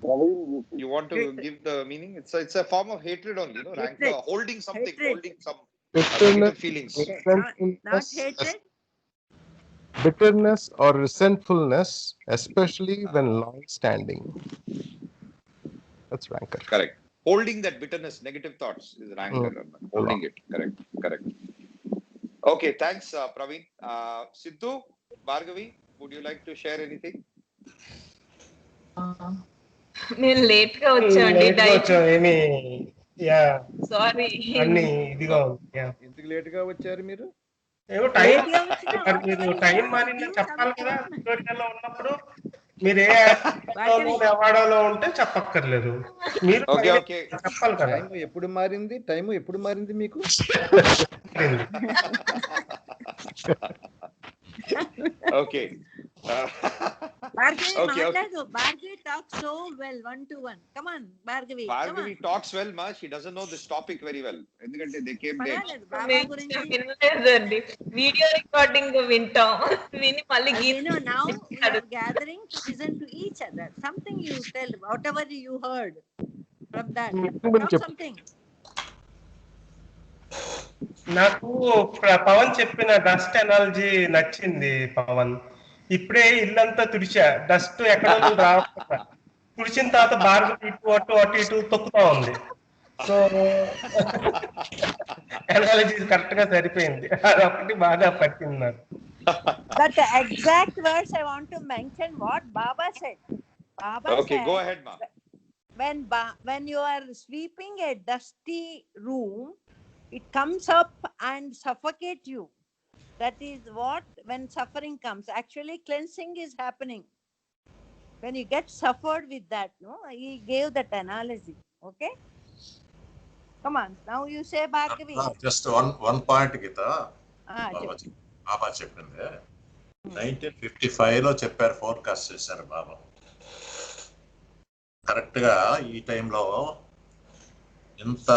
You want to give the meaning? It's a form of hatred only, rancor, holding something, holding some negative feelings. Not hatred. Bitterness or resentfulness, especially when long-standing. That's rancor. Correct. Holding that bitterness, negative thoughts is rancor. Holding it. Correct. Okay, thanks, Praveen. Sidhu, Bhargavi, would you like to share anything? నేను late గా వచ్చానండి. Sorry. అన్ని ఇదిగా ఉంది. ఎందుకు late గా వచ్చారు మీరు? ఏమో టైం మీరు టైం మారిందని చెప్పాలి కదా. ట్యూటోరియల్లో ఉన్నప్పుడు మీరు ఏ అవార్డులో ఉంటే చెప్పక్కర్లేదు. మీరు చెప్పాలి కదా. టైం ఎప్పుడు మారింది మీకు? Okay. Bhargavi talks so well, 1-to-1. Come on, Bhargavi. Bhargavi talks well, ma. She doesn't know this topic very well. ఎందుకంటే they came late. వినలేదండి. వీడియో రికార్డింగ్ వింటాం. విని మళ్ళీ now we are gathering to listen to each other. Something you tell, whatever you heard from that. Talk something. నాకు పవన్ చెప్పిన dust analogy నచ్చింది. పవన్ ఇప్పుడే ఇల్లంతా తుడిచా, డస్ట్ ఎక్కడ రావట్లేదు. తుడిచిన తర్వాత భార్గవి అటు ఇటు తొక్కుతా ఉంది. సో ఎనాలజీ కరెక్ట్ గా సరిపోయింది. అదొకటి బాగా పట్టింది నాకు. But the exact words I want to mention what Baba said. Baba said, go ahead, ma. When you are sweeping a dusty room, it comes up and suffocate you. That is what, when suffering comes, actually cleansing is happening. When you get suffered with that, he gave that analogy. Okay? Come on, now you say Bhargavi. Just one point, Gita. Baba చెప్పింది 1955 లో చెప్పారు, forecast చేశారు బాబా. Correct గా ఈ టైంలో ఎంత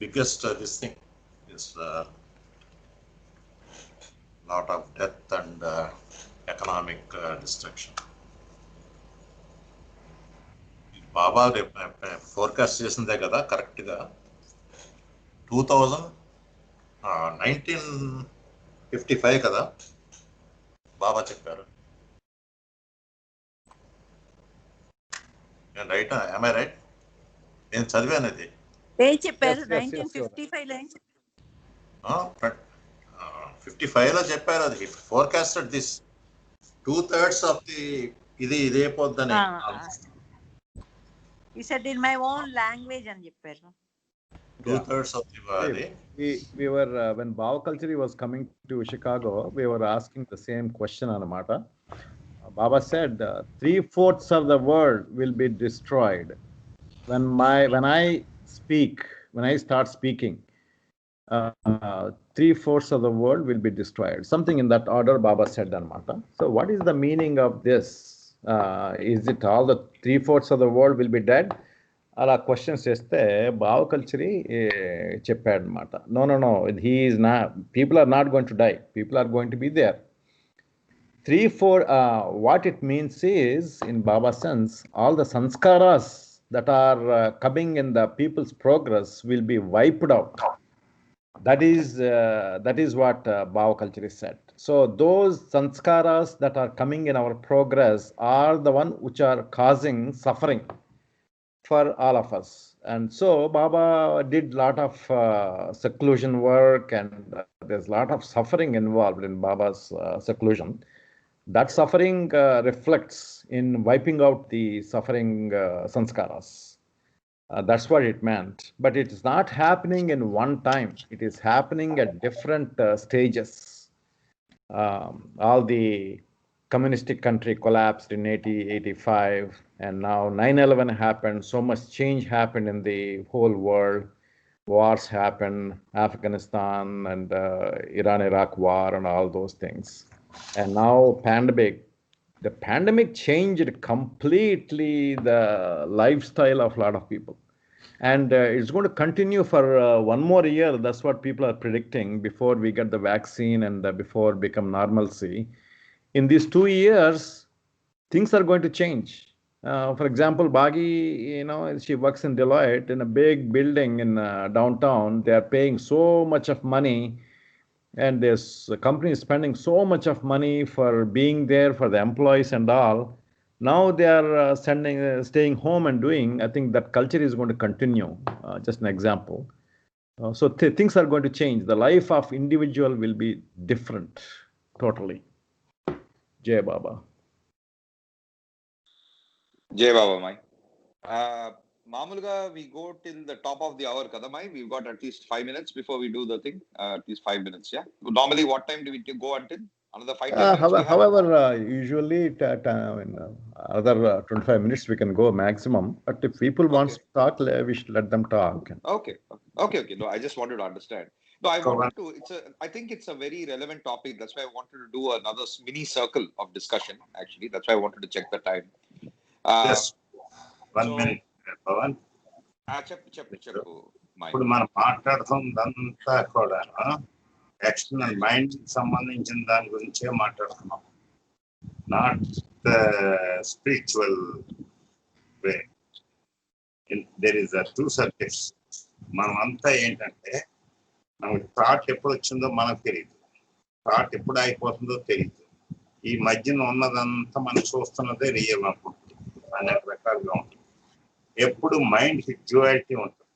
biggest this thing is lot of death and economic destruction. Baba forecast చేసిందే కదా కరెక్ట్ గా 1955 కదా బాబా చెప్పారు. రైట్? am I right? నేను చదివాను అది. ఏం చెప్పారు? 1955 లో చెప్పారు. అది ఫోర్కాస్టెడ్ దిస్ 2/3 ఆఫ్ ది ఇదే పోద్దని. He said in my own language అని చెప్పారు. 2/3 of the we were when Bhava Culture was coming to Chicago, we were asking the same question anamata. Baba said 3/4 of the world will be destroyed when I start speaking. 3/4 of the world will be destroyed. Something in that order Baba said anamata. So what is the meaning of this? Is it all the 3/4 of the world will be dead? అలా questions చేస్తే భావ కల్చరీ చెప్పాడు అనమాట. No he is not, people are not going to die, people are going to be there. 3/4 what it means is, in Baba's sense, all the sanskaras that are coming in the people's progress will be wiped out. That is what Bhava Culture said. So those sanskaras that are coming in our progress are the one which are causing suffering for all of us. And so Baba did lot of seclusion work, and there's a lot of suffering involved in Baba's seclusion. That suffering reflects in wiping out the suffering sanskaras. That's what it meant. But it is not happening in one time. It is happening at different stages. All the communistic country collapsed in 1985, and now 9/11 happened. So much change happened in the whole world. Wars happened, Afghanistan and Iran-Iraq war and all those things. And now pandemic. The pandemic changed completely the lifestyle of a lot of people. And it's going to continue for one more year. That's what people are predicting, before we get the vaccine and before become normalcy. In these 2 years, things are going to change. For example, Bagi, she works in Deloitte in a big building in downtown. They are paying so much of money, and this company is spending so much of money for being there for the employees and all. Now they are staying home and doing. I think that culture is going to continue. Just an example. So things are going to change. The life of individual will be different, totally. Jai Baba. Jai Baba, Mai. Mamulga, we go till the top of the hour, Kadamai. We've got at least 5 minutes before we do the thing. At least 5 minutes, yeah. Normally, what time do we go until? Another 5 minutes we have? However, usually other 25 minutes we can go maximum. But if people want to talk, we should let them talk. Okay. No, I just wanted to understand. No, I think it's a very relevant topic. That's why I wanted to do another mini circle of discussion, actually. That's why I wanted to check the time. Just 1 minute, Pawan. చెప్పు ఇప్పుడు మనం మాట్లాడుతుందంతా కూడా external mind సంబంధించిన దాని గురించే మాట్లాడుతున్నాం, not the spiritual way. There is two subjects. మనం అంతా ఏంటంటే మనకి థాట్ ఎప్పుడు వచ్చిందో మనకు తెలియదు, థాట్ ఎప్పుడు అయిపోతుందో తెలియదు. ఈ మధ్యన ఉన్నదంతా మనం చూస్తున్నదే రియల్ అనుకుంటుంది, అనేక రకాలుగా ఉంటుంది. ఎప్పుడు మైండ్కి డ్యూయాలిటీ ఉంటుంది.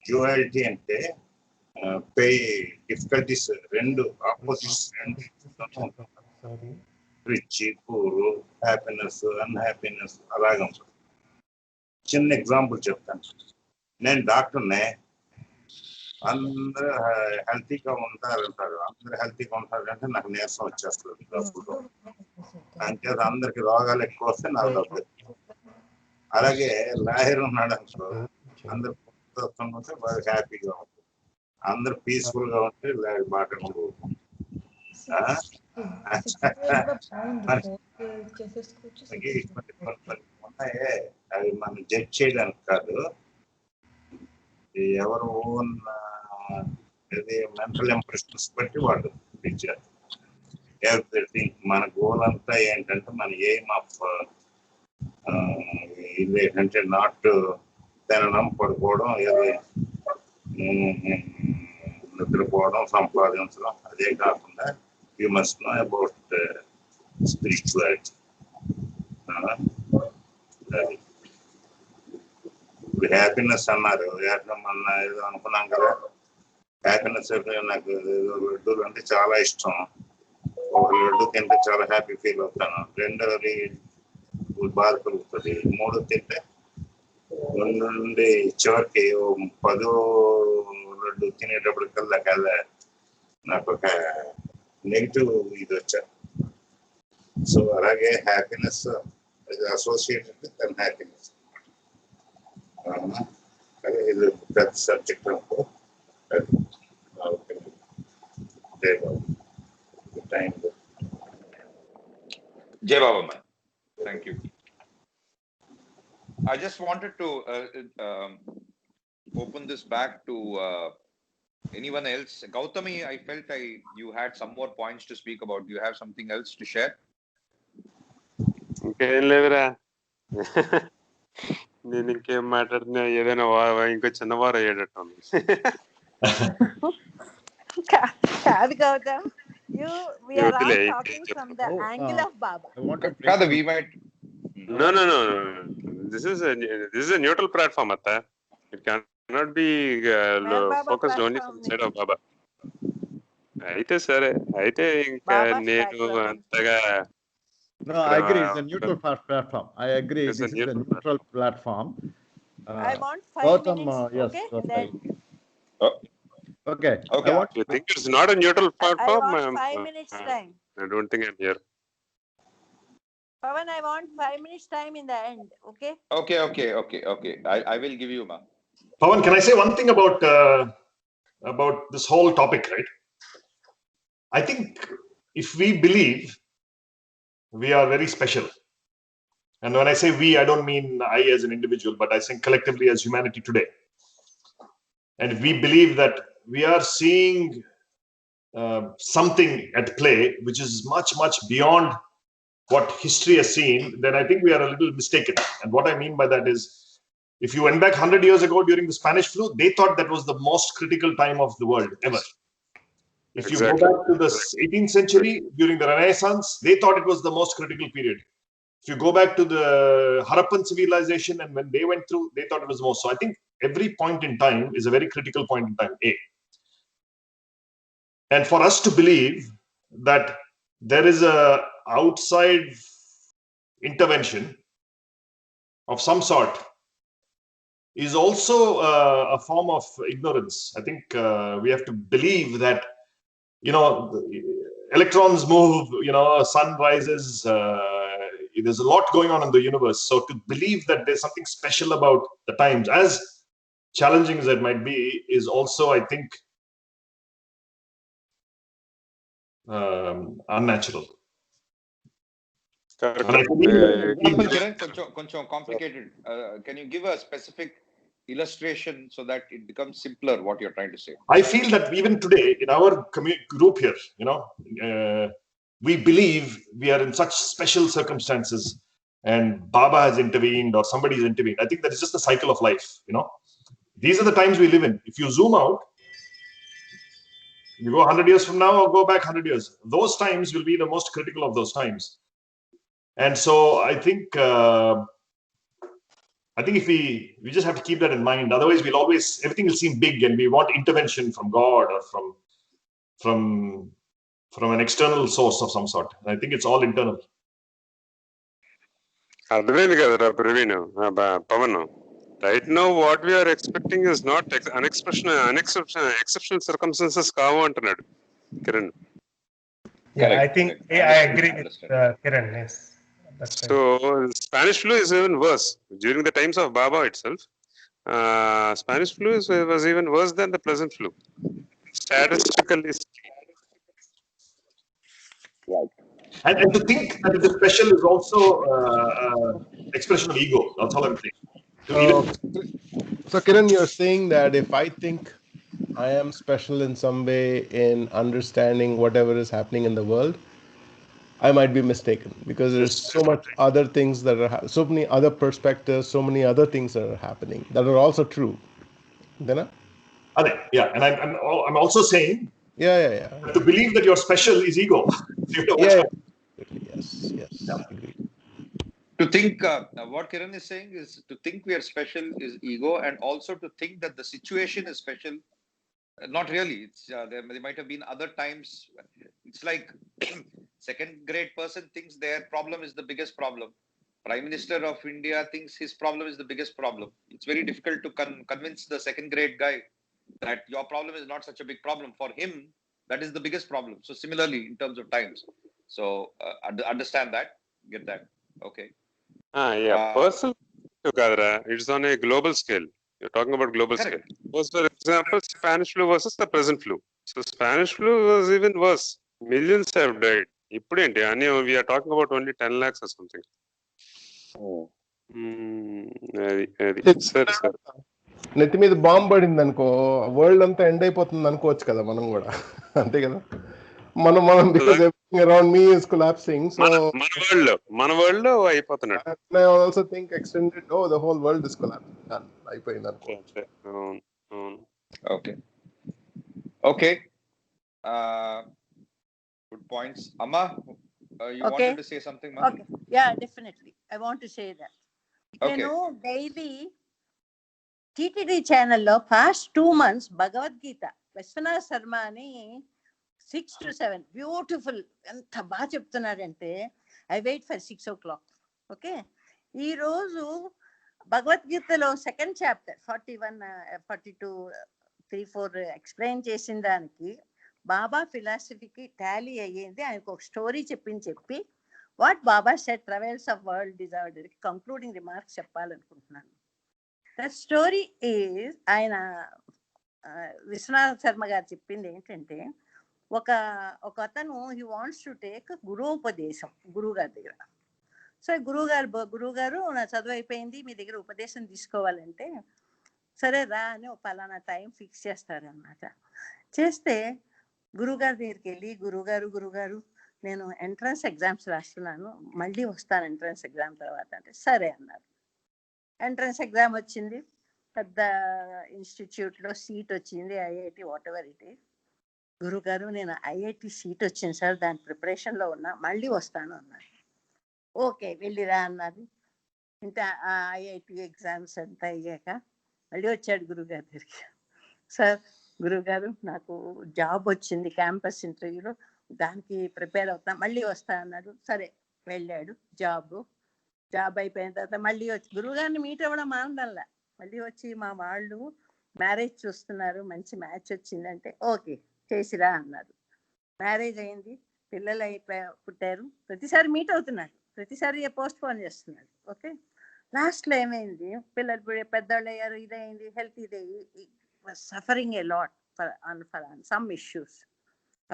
డ్యూయాలిటీ అంటే డిఫికల్టీస్ రెండు opposites, rich poor, happiness unhappiness అలాగే ఉంటుంది. చిన్న ఎగ్జాంపుల్ చెప్తాను. నేను డాక్టర్నే, అందరూ హెల్తీగా ఉంటారంటారు. అందరూ హెల్తీగా ఉంటారంటే నాకు నీరసం వచ్చేస్తుంది డబ్బులు. అంటే అందరికి రోగాలు ఎక్కువ వస్తే నాకు డబ్బు. అలాగే లాయర్ ఉన్నాడు అనుకో, అందరు ఉంటే బాగా హ్యాపీగా ఉంటుంది. అందరు పీస్ఫుల్ గా ఉంటే మాట్లాడుతూ ఉన్నాయే. అవి మనం జడ్జ్ చేయడానికి కాదు, ఎవరు ఓన్ మెంటల్ ఇంప్రెషన్స్ బట్టి వాళ్ళు ఇచ్చారు. ఎవ్రీథింగ్ మన గోల్ అంతా ఏంటంటే మన ఎయిమ్ ఆఫ్ ఇదేంటంటే నాట్ తినడం, పడుకోవడం, ఏది నిద్రపోవడం, సంపాదించడం. అదే కాకుండా you must know about spirituality. ఇప్పుడు హ్యాపీనెస్ అన్నారు, మొన్న ఏదో అనుకున్నాం కదా. హ్యాపీనెస్ నాకు లడ్డూలు అంటే చాలా ఇష్టం. ఒక లడ్డు తింటే చాలా హ్యాపీ ఫీల్ అవుతాను. రెండోది బాధ కలుగుతుంది. మూడు తింటే నుండి చివరికి 10 లడ్డు తినేటప్పటికల్లా నాకు ఒక నెగిటివ్ ఇది వచ్చాను. సో అలాగే హ్యాపీనెస్ అసోసియేటెడ్ విత్ అన్‌హ్యాపీనెస్. అదే ఇది పెద్ద సబ్జెక్ట్ అనుకో. Jai Baba, man. Thank you. I just wanted to open this back to anyone else. Gautami, I felt you had some more points to speak about. Do you have something else to share? ఇంకేం లేదురా, నేను ఇంకేం మాట్లాడుతున్నా, ఏదైనా ఇంకో చిన్న వారు అయ్యేటట్టు ఉంది. కాదు Gautam, we are all talking from the angle of Baba. We might. No. This is a neutral platform, Atta. It cannot be focused only from the side of Baba. అయితే సరే, అయితే ఇంకా నేను అంతగా. No, I agree. It's a neutral platform. I agree. This is a neutral platform. I want 5 minutes. Yes. Okay. Okay. You think it's not a neutral platform? I want 5 minutes time. I don't think I'm here. Pavan, I want 5 minutes time in the end. Okay. Okay. I will give you, ma. Pavan, can I say one thing about this whole topic, right? I think if we believe we are very special, and when I say we, I don't mean I as an individual, but I think collectively as humanity today. And if we believe that we are seeing something at play which is much, much beyond what history has seen, then I think we are a little mistaken. And what I mean by that is, if you went back 100 years ago during the Spanish flu, they thought that was the most critical time of the world ever. If you go back to the 18th century during the Renaissance, they thought it was the most critical period. If you go back to the Harappan civilization and when they went through, they thought it was most. So I think every point in time is a very critical point in time, A. And for us to believe that there is a outside intervention of some sort is also a form of ignorance. I think we have to believe that, electrons move, sun rises, there's a lot going on in the universe. So to believe that there's something special about the times, as challenging as it might be, is also, I think, unnatural. Correct. And I believe Example, Kiran, కొంచెం complicated. Can you give a specific illustration so that it becomes simpler what you're trying to say? I feel that even today in our group here, we believe we are in such special circumstances and Baba has intervened or somebody has intervened. I think that is just the cycle of life. These are the times we live in. If you zoom out, you go 100 years from now or go back 100 years, those times will be the most critical of those times. And so I think if we just have to keep that in mind. Otherwise, everything will seem big, and we want intervention from God or from an external source of some sort. And I think it's all internal. అర్థమైంది కదరా Praveen, Pawan. Right now, what we are expecting is not exceptional circumstances కావు అంటున్నాడు Kiran. Yeah, I think I agree with Kiran. Yes. So Spanish flu is even worse during the times of Baba itself. Spanish flu was even worse than the present flu, statistically. Right. And to think that it is special is also expression of ego. That's all I'm saying. So Kiran, you're saying that if I think I am special in some way in understanding whatever is happening in the world, I might be mistaken, because there's so much other things that are so many other perspectives, so many other things that are happening that are also true. Yeah, and I'm also saying, yeah. To believe that you're special is ego. Yes. Agreed. To think, what Kiran is saying is, to think we are special is ego, and also to think that the situation is special. Not really. It's there might have been other times. It's like second grade person thinks their problem is the biggest problem. Prime Minister of India thinks his problem is the biggest problem. It's very difficult to convince the second grade guy that your problem is not such a big problem. For him, that is the biggest problem. So similarly, in terms of times. So understand that, get that. Okay. Personal kadra, it's on a global scale. You're talking about global scale. For example, Spanish flu versus the present flu. So Spanish flu was even worse. Millions have died. Ippudenti we are talking about only 10 lakhs or something. Sir. నెత్తి మీద bomb పడింది అనుకో, world అంతా end అయిపోతుంది అనుకోవచ్చు కదా మనం కూడా. అంతే కదా, మనం because everything around me is collapsing. So మన వరల్డ్ లో అయిపోతున్నాడు. I also think extended, the whole world is collapsing. అయిపోయింది అనుకోవచ్చు. Okay. Good points. Amma, you wanted to say something, Ma? Okay. Yeah, definitely. I want to say that. Daily TTD channel lo past 2 months Bhagavad Gita Vishwanath Sharma ani 6 to 7 beautiful enta baa cheptunnarante I wait for 6 o'clock. Okay, ee roju Bhagavad Gita lo second chapter 41 42 3 4 explain chesin daniki Baba philosophy ki tally ayyindi. Ayaku oka story చెప్పి what Baba said travels of world disorder concluding remarks చెప్పాలనుకుంటున్నాను. That story is ఆయన విశ్వనాథ శర్మ గారు చెప్పింది ఏంటంటే, ఒక అతను he wants to take గురువుపదేశం గురువు గారి దగ్గర. సో గురువు గారు నా చదువు అయిపోయింది, మీ దగ్గర ఉపదేశం తీసుకోవాలంటే సరే రా అని ఒక పలానా టైం ఫిక్స్ చేస్తారు అన్నమాట. చేస్తే గురువుగారి దగ్గరికి వెళ్ళి, గురువుగారు నేను ఎంట్రన్స్ ఎగ్జామ్స్ రాస్తున్నాను, మళ్ళీ వస్తాను ఎంట్రన్స్ ఎగ్జామ్ తర్వాత అంటే సరే అన్నారు. ఎంట్రన్స్ ఎగ్జామ్ వచ్చింది, పెద్ద ఇన్స్టిట్యూట్లో సీట్ వచ్చింది, IIT what ever it is. గురుగారు నేను ఐఐటి సీట్ వచ్చింది సార్, దాని ప్రిపరేషన్లో ఉన్నా, మళ్ళీ వస్తాను అన్నారు. ఓకే వెళ్ళిరా అన్నారు. ఇంత ఐఐటి ఎగ్జామ్స్ అంతా అయ్యాక మళ్ళీ వచ్చాడు గురుగారి దగ్గరికి. సార్ గురుగారు నాకు జాబ్ వచ్చింది క్యాంపస్ ఇంటర్వ్యూలో, దానికి ప్రిపేర్ అవుతా, మళ్ళీ వస్తా అన్నాడు. సరే వెళ్ళాడు. జాబ్ అయిపోయిన తర్వాత మళ్ళీ వచ్చి గురువుగారిని మీట్ అవ్వడం మానడంలా, మళ్ళీ వచ్చి మా వాళ్ళు మ్యారేజ్ చూస్తున్నారు, మంచి మ్యాచ్ వచ్చిందంటే ఓకే చేసిరా అన్నారు. మ్యారేజ్ అయింది, పిల్లలు పుట్టారు, ప్రతిసారి మీట్ అవుతున్నాడు, ప్రతిసారి పోస్ట్ పోన్ చేస్తున్నాడు. ఓకే లాస్ట్లో ఏమైంది, పిల్లలు పెద్దవాళ్ళు అయ్యారు, ఇదైంది, హెల్త్ ఇదయ్యి, suffering a lot for some issues.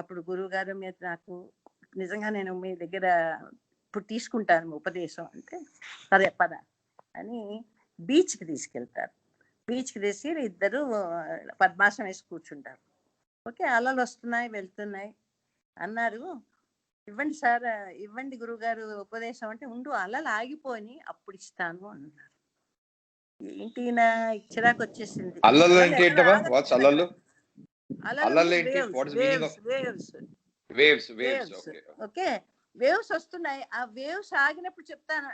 అప్పుడు గురువుగారు మీరు నాకు నిజంగా నేను మీ దగ్గర ఇప్పుడు తీసుకుంటాను ఉపదేశం అంటే సరే పద అని బీచ్కి తీసుకెళ్తారు. బీచ్కి తీసి ఇద్దరు పద్మాసనం వేసి కూర్చుంటారు. ఓకే అలలు వస్తున్నాయి వెళ్తున్నాయి అన్నారు. ఇవ్వండి సార్, ఇవ్వండి గురువుగారు ఉపదేశం అంటే, ఉండు అలలు ఆగిపోయి అప్పుడు ఇస్తాను అన్నారు. ఏంటి నా చిరాకు వచ్చేసింది. ఓకే వేవ్స్ వస్తున్నాయి, ఆ వేవ్స్ ఆగినప్పుడు చెప్తాను.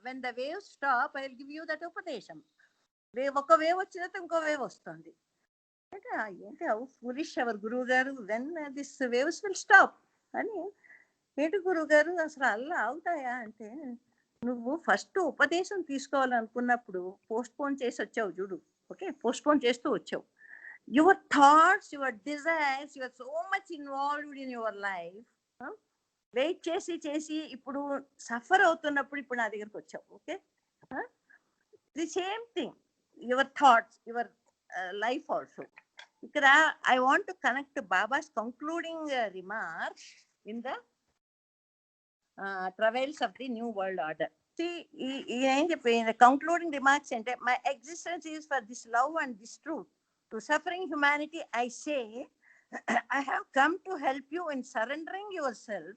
When the waves stop I will give you that ఉపదేశం. ఒక వేవ్ వచ్చిన తర్వాత ఇంకో వేవ్ వస్తుంది అంటే ఏంటి హౌ ఫూలిష్ అవర్ గురువు గారు, when this waves will stop అని. ఏంటి గురువు గారు అసలు అలా అవుతాయా అంటే, నువ్వు ఫస్ట్ ఉపదేశం తీసుకోవాలనుకున్నప్పుడు పోస్ట్ పోన్ చేసి వచ్చావు చూడు. ఓకే పోస్ట్ పోన్ చేస్తూ వచ్చావు. Your thoughts, your desires, your so much involved in your life. Wait చేసి చేసి ఇప్పుడు సఫర్ అవుతున్నప్పుడు ఇప్పుడు నా దగ్గరకు వచ్చావు. Okay the same thing your thoughts, your life also. ఇక్కడ I want to connect Baba's concluding remarks in the travails of the new world order. See, the concluding remarks ante, my existence is for this love and this truth. To suffering humanity, I say, I have come to help you in surrendering yourself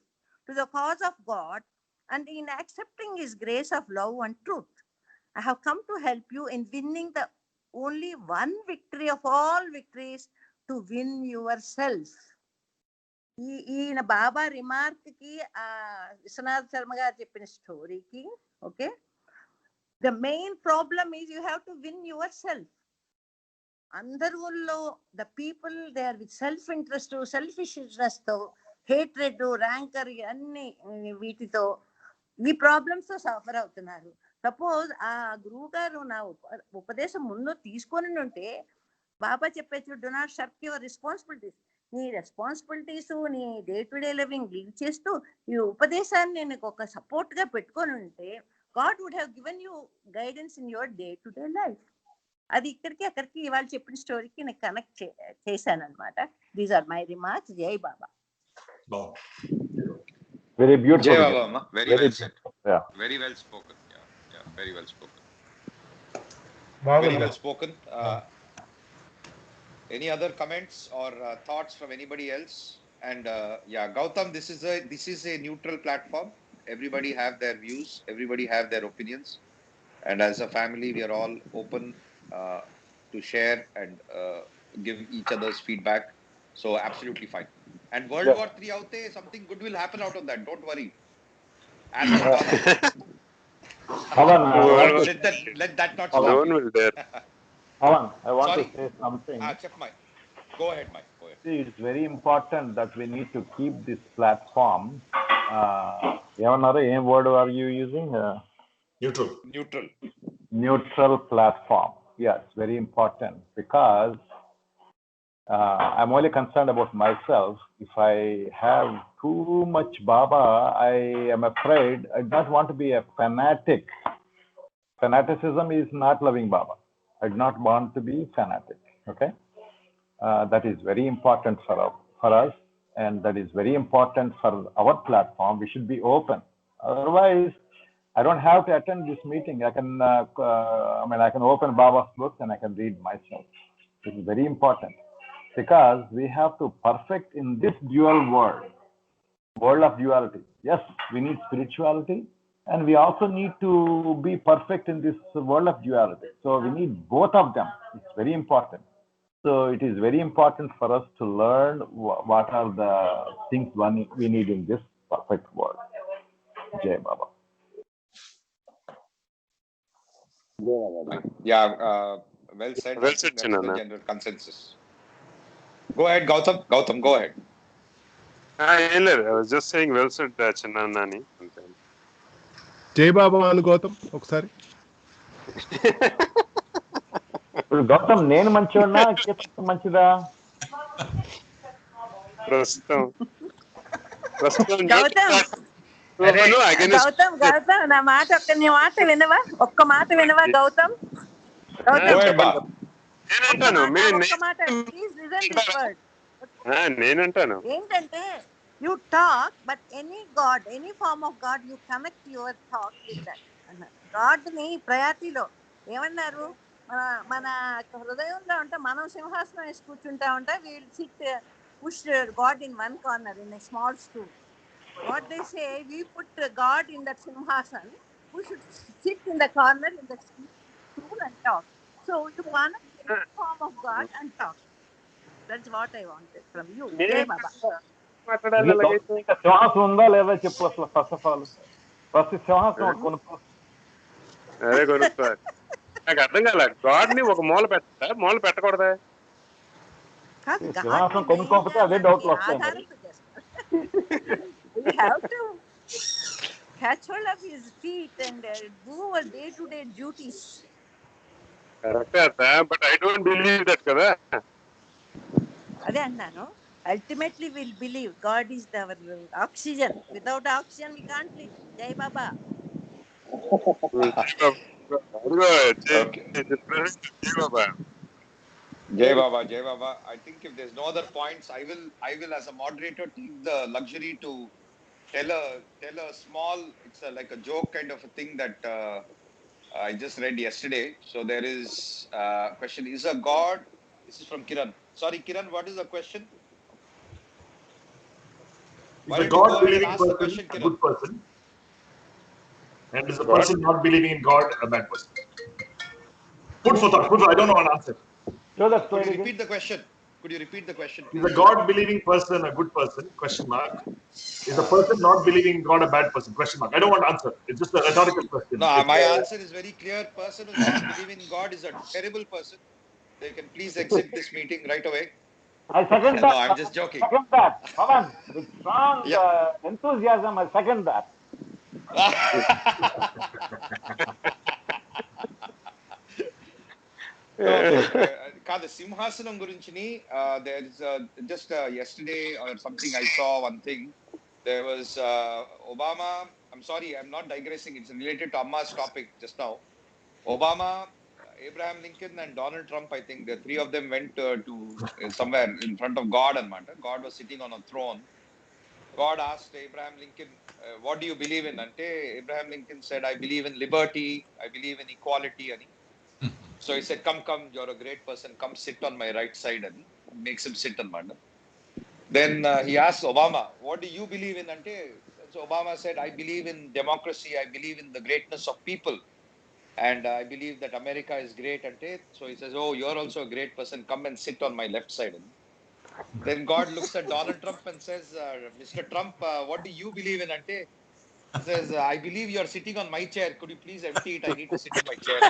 to the cause of God and in accepting His grace of love and truth. I have come to help you in winning the only one victory of all victories, to win yourself. ఈయన బాబా remark కి విశ్వనాథ్ శర్మ గారు చెప్పిన స్టోరీకి okay the main problem is you have to win your self. అందరిలో the people they are with self interest, selfish interest తో, hatred, rancour, అన్ని వీటితో ఈ problems తో సఫర్ అవుతున్నారు. సపోజ్ ఆ గురువు గారు నా ఉపదేశం ముందు తీసుకొని ఉంటే బాబా చెప్పేసి do not shirk your responsibilities, నీ రెస్పాన్సిబిలిటీస్ నీ day to day living leave చేస్తూ ఈ ఉపదేశాన్ని నేను ఒక సపోర్ట్ గా పెట్టుకొని ఉంటే God would have given you guidance in your day to day life. అది ఇక్కడికి అక్కడికి ఇవాళ చెప్పిన స్టోరీకి నేను కనెక్ట్ చేశాను అనమాట. These are my remarks. జై Baba. Very beautiful. Jai Baba, Amma. Very well said. Yeah. Very well spoken. Yeah, very well spoken. బాగుంది. Very well spoken. Any other comments or thoughts from anybody else? And yeah, Gautam, this is a neutral platform. Everybody have their views. Everybody have their opinions. And as a family, we are all open to share and give each other's feedback. So absolutely fine. And World War III out there, something good will happen out of that. Don't worry. As a let that not stop. No one will dare. Pawan, I want to say something. Check Mike. Go ahead, Mike. Go ahead. See, it's very important that we need to keep this platform. What word are you using? Neutral platform. Yes, very important, because I'm only concerned about myself. If I have too much Baba, I am afraid I do not want to be a fanatic. Fanaticism is not loving Baba. I do not want to be fanatic. Okay, that is very important for us, and that is very important for our platform. We should be open. Otherwise, I don't have to attend this meeting. I can, I can open Baba's books and I can read myself. This is very important, because we have to perfect in this dual world. world of duality. Yes, we need spirituality, and we also need to be perfect in this world of duality. So we need both of them. It's very important. So it is very important for us to learn what are the things we need in this perfect world. Jai Baba. Yeah, well said. Well I said, think that is the Chinana. general consensus. Go ahead, Gautam. Gautam, go ahead. ఏం లేదు, I was just saying well said, Chinana అని అంతే. జై బాబా అను గౌతమ్ ఒకసారి. ఇప్పుడు గౌతమ్ నేను మంచివాడినా మంచిదా? ప్రస్తుతం గౌతమ్ గౌతమ్ నా మాట నీ మాట వినవా? ఒక్క మాట వినవా గౌతమ్? నేనంటాను ఏంటంటే you talk but any God, any form of God you connect your thought with that అన్నారు. గాడ్ ని ప్రయారిటీలో ఏమన్నారు? మన హృదయంలో ఉంటే మనం సింహాసనం వేసి కూర్చుంటా ఉంటే we'll sit push God in one corner in a small stool. What they say, we put God in that simhasan, we should sit in the corner in the stool and talk. So you connect any form of God and talk. That's what I wanted from you. Jai Baba. సింహాసం ఉందా లేదా చెప్పు అసలు. First of all first సింహాసం కొనుక్కో. అదే కొనుక్కోవాలి. నాకు అర్థం కాలే, గాడ్ ని ఒక మూల పెట్టకూడదా? సింహాసం కొనుక్కోకపోతే అదే డౌట్లు వస్తాయి. We have to catch hold of his feet and do our day-to-day duties. కరెక్టే అత్త, but I don't believe that కదా. అదే అన్నాను. Ultimately we'll believe God is our oxygen. Without oxygen we can't live. Jai Baba. Jai Baba, Jai Baba. I think if there's no other points, I will as a moderator take the luxury to tell a small, it's like a joke kind of a thing that I just read yesterday. So there is a question, is a God, this is from Kiran. Sorry, Kiran, what is the question? Is a God believing person a good person? And is the person not believing in God a bad person? Food for thought. I don't know an answer. Could you repeat the question? Could you repeat the question, please? Is a God believing person a good person? Question mark. Is the person not believing in God a bad person? Question mark. I don't want to answer. It's just a rhetorical question. No, my answer is very clear. Person who's not believing in God is a terrible person. They can please exit this meeting right away. I second that. No, I'm just joking. I second that. Pavan, with strong enthusiasm, I second that. కాదు, సింహాసనం గురించి there is just yesterday or something I saw one thing. There was Obama. I'm sorry, I'm not digressing. It's related to Amma's topic just now. Obama, Abraham Lincoln and Donald Trump, I think the three of them went to somewhere in front of God and God was sitting on a throne. God asked Abraham Lincoln, what do you believe in? Ante Abraham Lincoln said, I believe in liberty, I believe in equality. So he said, come, you're a great person, come sit on my right side. And makes him sit on Manda. Then he asked Obama, what do you believe in? Ante, so Obama said, I believe in democracy, I believe in the greatness of people. And I believe that America is great. So he says, oh, you're also a great person, come and sit on my left side. Then God looks at Donald Trump and says, Mr. Trump, what do you believe in? He says, I believe you're sitting on my chair. Could you please empty it? I need to sit in my chair.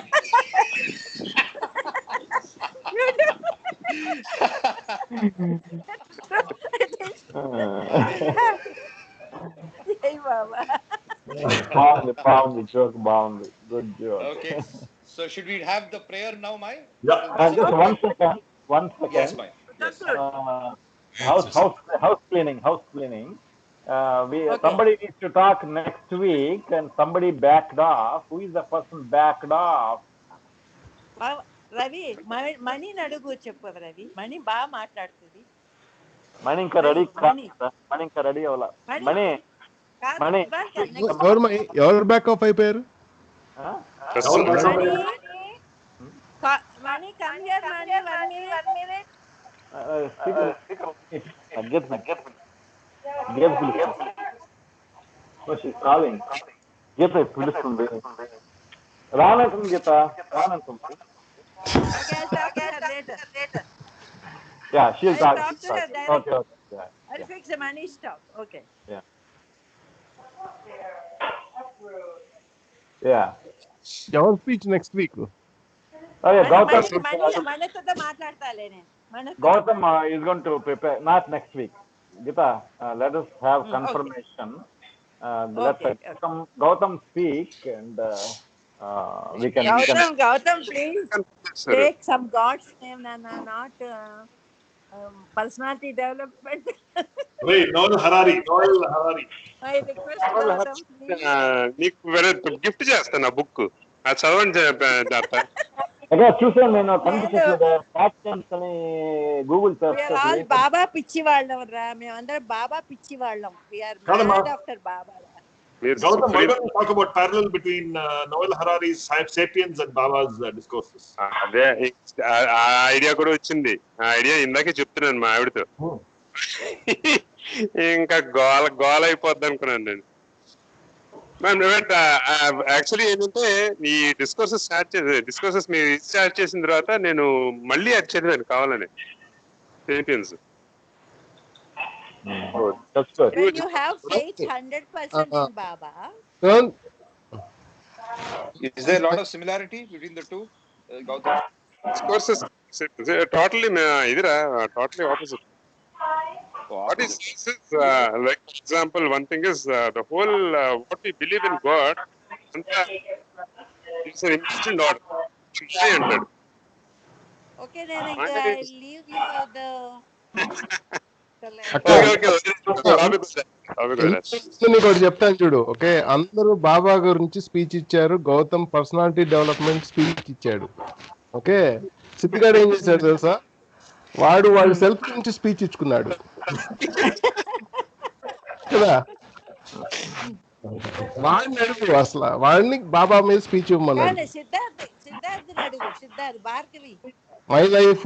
Hey, Baba. Bound joke, bound. Good joke. Okay. So should we have the prayer now, Mai? Yeah. Just 1 second. 1 second. Yes, Mai. Yes. House cleaning. Somebody needs to talk next week, and somebody backed off. Who is the person backed off? Ravi, మణిని అడుగు చెప్పు. రవి, మణి బాగా మాట్లాడుతుంది. మణి ఇంకా ready అవ్వాల. మణి ఎవరు back off అయిపోయారు? Mani come here, Mani 1 minute. Geeta పిలుస్తుంది. She's calling. Geeta పిలుస్తుంది. రానంటుంది గీత, రానంటుంది. Okay, I'll talk to her later. Yeah, she'll I'll talk. talk to her Okay, directly. okay. Yeah, I'll fix the money stuff. Okay. yeah. Yeah. ఎవరి speech next week? Okay, Gautam. మనతో మాట్లాడతాలే నేను. Gautam is going to prepare, not next week. Gita, let us have confirmation. Let Gautam speak, and we can. Gautam, please take some God's name and not personality development. Wait, Noel Harari. I request Gautam, please. నీకు gift చేస్తాను ఆ book, అది చదవండి జాత. చూసాను నేను, కనిపించట్లేదు. Google బాబా పిచ్చి వాళ్ళం రా, మేమందరం బాబా పిచ్చి వాళ్ళం. We are mad after Baba. Gautam, why don't we talk about parallel between Noel Harari's Sapiens and Baba's discourses? అదే ఆ ఐడియా కూడా వచ్చింది. ఆ ఐడియా ఇందాకే చెప్తున్నాను మా ఆవిడతో. ఇంకా గోల అయిపోద్ది అనుకున్నాను నేను. యాక్చువల్లీ ఏంటంటే ఈ డిస్కోర్సెస్ మీరు స్టార్ట్ చేసిన తర్వాత నేను మళ్ళీ అది చదివాను కావాలని, sapiens. When you have faith 100% in Baba. Is there a lot of similarity between the two, Gautam? Discourses totally totally opposite. What is like, for example, one thing is the whole what we believe in God, it's an imagined order. Okay, then I'll leave you the. నీకు ఒకటి చెప్తాను చూడు. Okay, అందరూ బాబా గురించి speech ఇచ్చారు, Gautam personality development speech ఇచ్చాడు. Okay, సిద్ధిగాడు ఏం చేశాడు తెలుసా? వాడు సెల్ఫ్ గురించి స్పీచ్ ఇచ్చుకున్నాడు కదా. వాడిని అడుగు, అసలు వాడిని బాబా మీద స్పీచ్ ఇవ్వమన్నాడు. సిద్ధార్థ్ అడుగు, Siddharth Bhargavi. My life,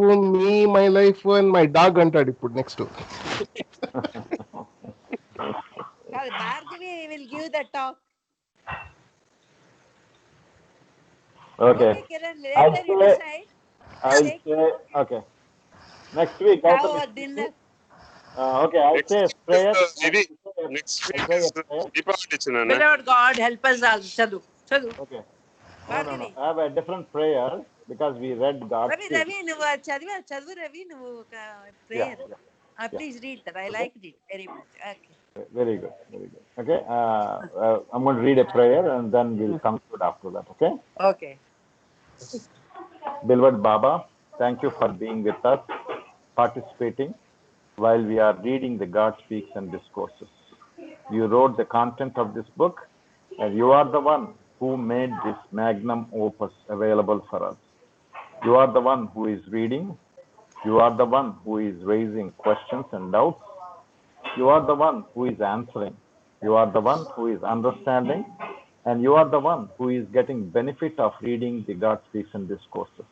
my life and my dog అంటాడు ఇప్పుడు next. Bhargavi will give the talk. Okay. Kiran, later you decide. Okay. Next week. Have a dinner. Okay, I'll say prayer. Next week is Deepavali. Lord God, help us all. Chadu. Okay. No. I have a different prayer because we read God's speech. Ravi, chadu Ravi, prayer. Please read that. I liked it very much. Okay. Very good. Okay. I'm going to read a prayer and then we'll conclude after that. Okay. Okay. Beloved Baba, thank you for being with us, participating while we are reading the God Speaks and Discourses. You wrote the content of this book, and you are the one who made this magnum opus available for us. You are the one who is reading. You are the one who is raising questions and doubts. You are the one who is answering. You are the one who is understanding. And you are the one who is getting benefit of reading the God Speaks and Discourses.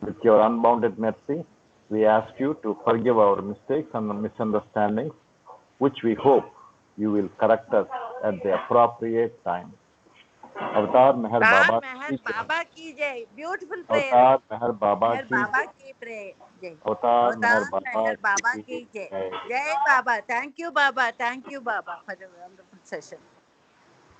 With your unbounded mercy, we ask you to forgive our mistakes and misunderstandings, which we hope you will correct us at the appropriate time. Avatar Meher Baba ki jai. Beautiful prayer. Avatar Meher Baba ki jai. Avatar Meher Baba ki jai. Jai Baba. Thank you Baba for the wonderful session.